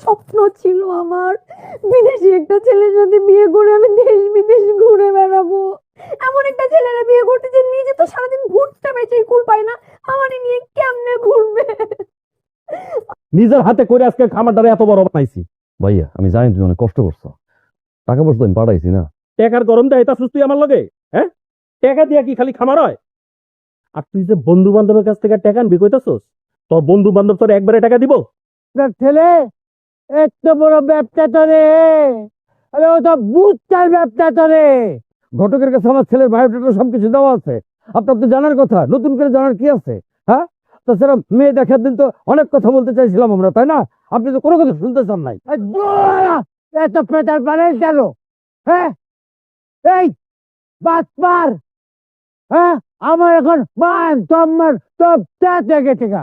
স্বপ্ন ছিল আমার, বিদেশি একটা ছেলের সাথে বিয়ে করে আমি দেশ বিদেশ ঘুরে বেড়াবো। এমন একটা ছেলেরা বিয়ে করতে যে নিজে তো সারাদিন ভুট্টা বেচেই কুল পায় না, আমারে নিয়ে কেমনে ঘুরবে? নিজের হাতে করে আজকে খামারটারে এত বড় বানাইছি। ভাইয়া আমি জানি তুমি অনেক কষ্ট করছো, টাকা পয়সা আমি পাঠাইছি না। টাকার গরম দেয় এটা সুস্থ আমার লগে? হ্যাঁ, টাকা দিয়া কি খালি খামার হয়? আর তুই যে বন্ধু বান্ধবের কাছ থেকে টাকা আনবি কইতাছস, তোর বন্ধু বান্ধব তোর একবারে টাকা দিব? ছেলে এত বড় ব্যবসা করে, আরে ও তো বুঝতার ব্যবসা করে। ঘটকের কাছে আমার ছেলের বায়োডাটা সবকিছু দেওয়া আছে, আপনার তো জানার কথা, নতুন করে জানার কি আছে? হ্যাঁ, তাছাড়া মেয়ে দেখার দিন তো অনেক কথা বলতে চাইছিলাম আমরা, তাই না? আপনি তো কোনো কথা শুনতে চান নাই। এই দোয়া! এত পেটার বানাই কেন? হ্যাঁ, এই বাটপার! হ্যাঁ, আমার এখন মান তোমার সব থেকে টেকা।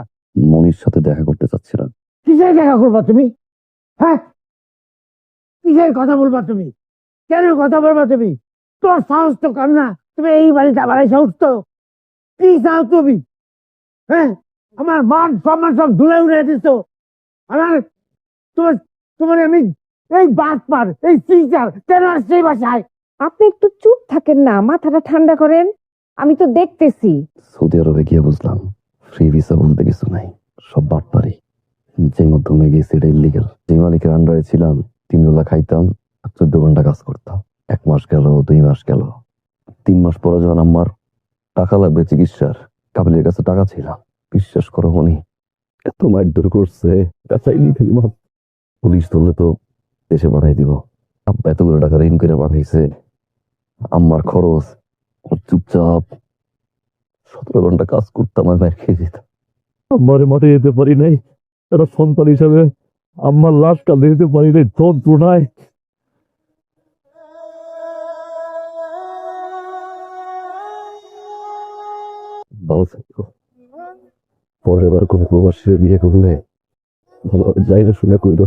মনির সাথে দেখা করতে চাচ্ছিলাম। কিসের দেখা করবা তুমি? হ্যাঁ, কিসের কথা বলবা তুমি? কেন কথা বলবা তুমি? তোর সাহস তো কম না, তুমি এই বাড়িতে আবার সাহস তো কি চাও তুমি? হ্যাঁ, আমার মান সম্মান সব ধুলে উড়ে দিচ্ছ। আমার তোমার তোমার আমি এই বাদ পার এই টিচার কেন আসছে এই বাসায়? আপনি একটু চুপ থাকেন না, মাথাটা ঠান্ডা করেন, আমি তো দেখতেছি। সৌদি আরবে গিয়ে বুঝলাম ফ্রি ভিসা বলতে কিছু নাই, সব বাটপারি। যে মাধ্যমে গেছি এটা ইলিগাল। যে মালিকের আন্ডারে ছিলাম 3 বেলা খাইতাম আর 14 ঘন্টা কাজ করতাম। 1 মাস গেল, 2 মাস গেল, 3 মাস পরে যখন আমার টাকা লাগবে চিকিৎসার, কাবিলের কাছে টাকা ছিলাম, বিশ্বাস করো উনি এত মারধর করছে, পুলিশ ধরলে তো দেশে পাঠাই দিব। আব্বা এতগুলো টাকা ঋণ করে পাঠাইছে, আমার খরচ, চুপচাপ 17 ঘন্টা কাজ করতাম আর মার খেয়ে যেতাম। আমারে মাঠে যেতে পারি নাই, একটা সন্তান হিসাবে আমার লাশ কাঁদে যেতে পারি নাই যন্ত্রণায়। ভালো থাকো, পরের বার কোনো প্রবাসী বিয়ে করলে ভালো যাই না শুনে কইরো।